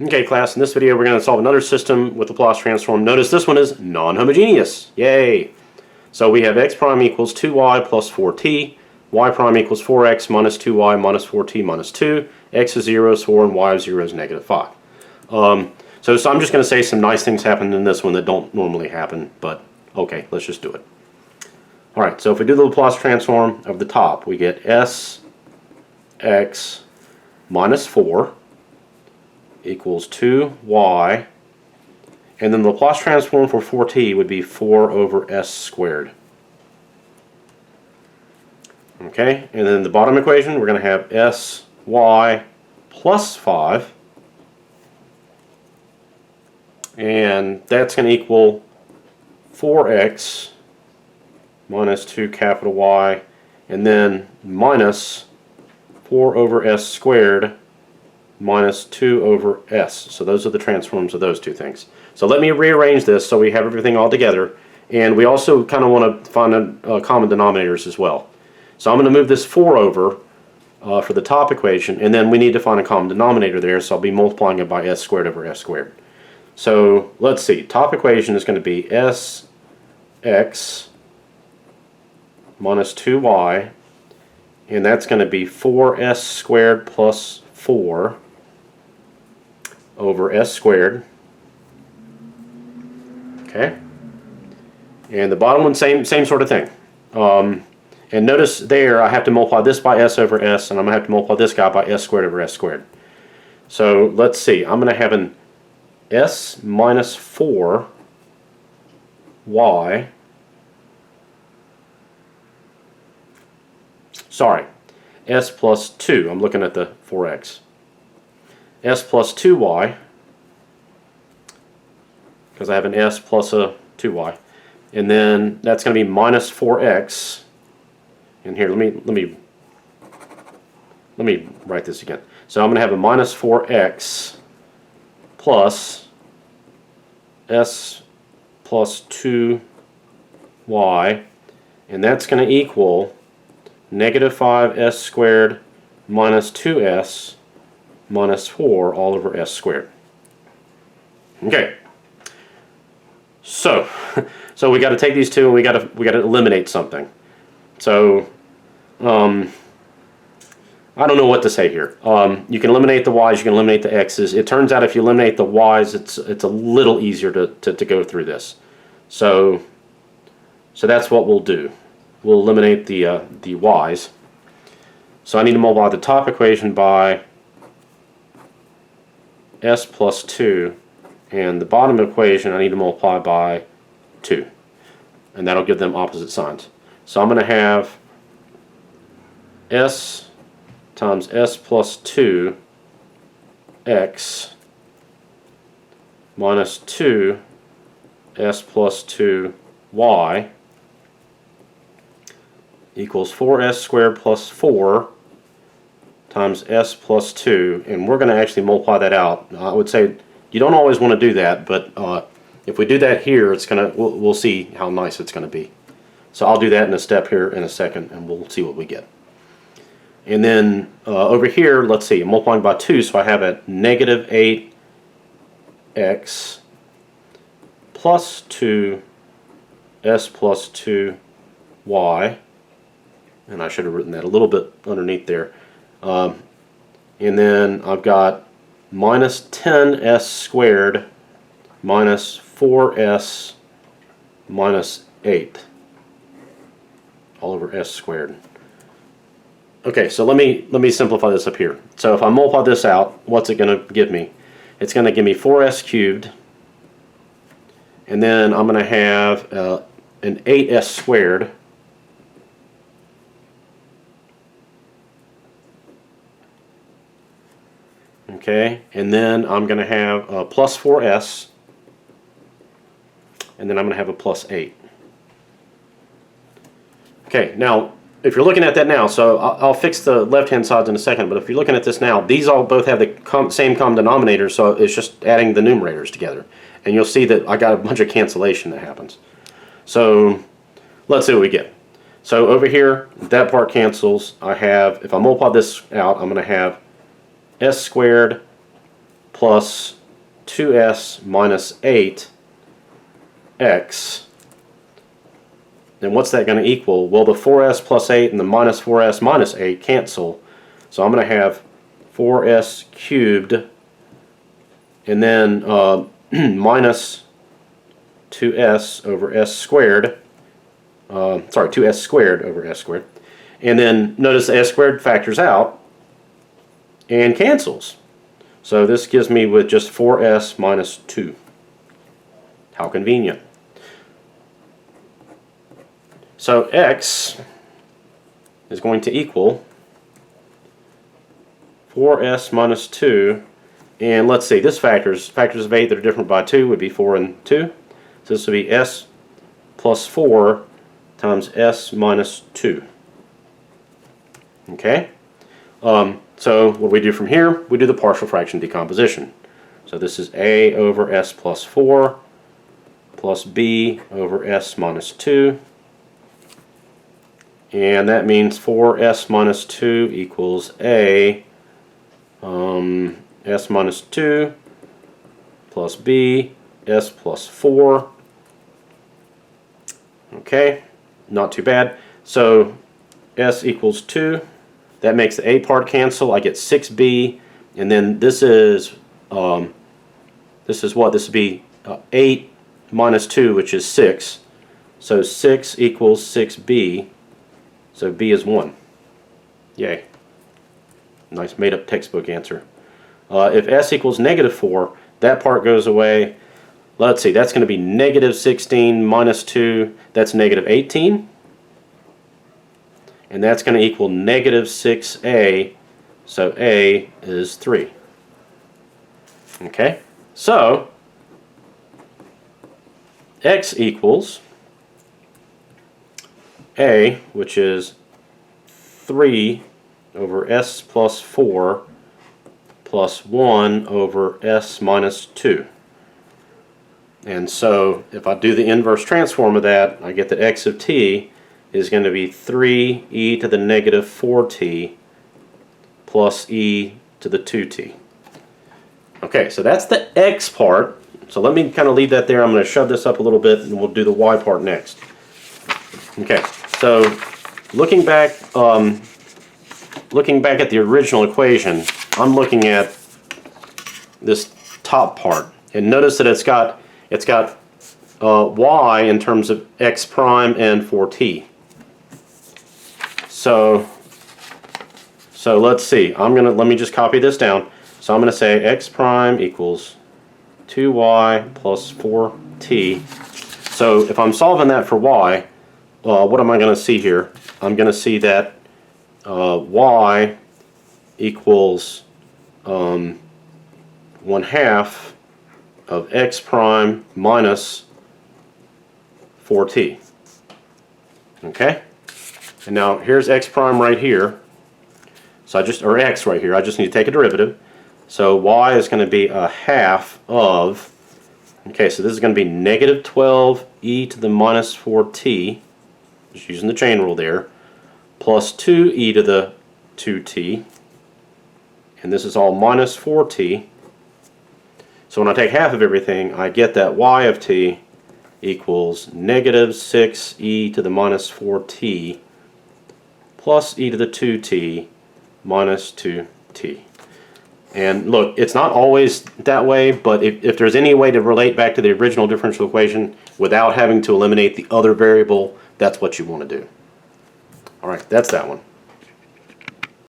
Okay, class, in this video we're going to solve another system with the Laplace transform. Notice this one is non-homogeneous. Yay! So we have x prime equals 2y plus 4t, y prime equals 4x minus 2y minus 4t minus 2, x is 0 is 4, and y of 0 is negative 5. So I'm just going to say some nice things happen in this one that don't normally happen, but okay, let's just do it. Alright, so if we do the Laplace transform of the top, we get s x minus 4 equals 2y, and then the Laplace transform for 4t would be 4 over s squared. Okay, and then the bottom equation we're going to have sy plus 5, and that's going to equal 4x minus 2 capital Y, and then minus 4 over s squared minus 2 over s. So those are the transforms of those two things. So let me rearrange this so we have everything all together, and we also kind of want to find common denominators as well. So I'm going to move this 4 over for the top equation, and then we need to find a common denominator there, so I'll be multiplying it by s squared over s squared. So let's see, top equation is going to be sx minus 2y, and that's going to be 4s squared plus 4 over s squared. Okay, and the bottom one, same sort of thing. And notice there I have to multiply this by s over s, and I'm going to have to multiply this guy by s squared over s squared. So let's see, I'm going to have an s minus 4y sorry, s plus 2, I'm looking at the 4x. S plus 2y, because I have an s plus a 2y, and then that's going to be minus 4x. And here, let me write this again. So I'm going to have a minus 4x plus s plus 2y, and that's going to equal negative 5s squared minus 2s minus 4 all over s squared. Okay. So we got to take these two and we got to eliminate something. So I don't know what to say here. You can eliminate the y's, you can eliminate the x's. It turns out if you eliminate the y's, it's a little easier to go through this. So that's what we'll do. We'll eliminate the y's. So I need to multiply the top equation by s plus 2, and the bottom equation I need to multiply by 2, and that'll give them opposite signs. So I'm going to have s times s plus 2 x minus 2 s plus 2 y equals 4s squared plus 4 times s plus 2, and we're going to actually multiply that out. I would say you don't always want to do that, but if we do that here, it's we'll see how nice it's going to be. So I'll do that in a step here in a second, and we'll see what we get. And then over here, let's see, I'm multiplying by 2, so I have a negative 8x plus 2 s plus 2 y, and I should have written that a little bit underneath there. And then I've got minus 10s squared minus 4s minus 8 all over s squared. Okay, so let me simplify this up here. So if I multiply this out, what's it going to give me? It's going to give me 4s cubed, and then I'm going to have an 8s squared okay, and then I'm going to have a plus 4s, and then I'm going to have a plus 8. Okay, now if you're looking at that now, so I'll fix the left-hand sides in a second, but if you're looking at this now, these all both have the same common denominator, so it's just adding the numerators together. And you'll see that I got a bunch of cancellation that happens. So let's see what we get. So over here, that part cancels. I have, if I multiply this out, I'm going to have s squared plus 2s minus 8x. Then what's that going to equal? Well, the 4s plus 8 and the minus 4s minus 8 cancel. So I'm going to have 4s cubed and then minus 2s over s squared. 2s squared over s squared. And then notice the s squared factors out and cancels. So this gives me with just 4s minus 2. How convenient. So x is going to equal 4s minus 2, and let's see, this factors of 8 that are different by 2 would be 4 and 2. So this would be s plus 4 times s minus 2. Okay? So what do we do from here? We do the partial fraction decomposition. So this is a over s plus 4 plus b over s minus 2. And that means 4s minus 2 equals a s minus 2 plus b s plus 4. Okay, not too bad. So s equals 2. That makes the a part cancel. I get 6b, and then this is what? This would be 8 minus 2, which is 6. So 6 equals 6b. So b is 1. Yay. Nice made up textbook answer. If s equals negative 4, that part goes away. Let's see, that's going to be negative 16 minus 2. That's negative 18. And that's going to equal negative 6a. So a is 3. Okay? So x equals a, which is 3 over s plus 4 plus 1 over s minus 2. And so if I do the inverse transform of that, I get that x of t is going to be 3e to the negative 4t plus e to the 2t. Okay, so that's the x part. So let me kind of leave that there. I'm going to shove this up a little bit and we'll do the y part next. Okay, so looking back at the original equation, I'm looking at this top part, and notice that it's got y in terms of x prime and 4t. So let's see. Let me just copy this down. So I'm going to say x prime equals 2y plus 4t. So if I'm solving that for y, what am I going to see here? I'm going to see that y equals 1/2 of x prime minus 4t. Okay? And now here's x prime right here. So or x right here. I just need to take a derivative. So y is going to be 1/2 of, okay, so this is going to be negative 12 e to the minus 4t, just using the chain rule there, plus 2 e to the 2t, and this is all minus 4t. So when I take half of everything, I get that y of t equals negative 6 e to the minus 4t plus e to the 2t minus 2t. And look, it's not always that way, but if there's any way to relate back to the original differential equation without having to eliminate the other variable, that's what you want to do. Alright, that's that one.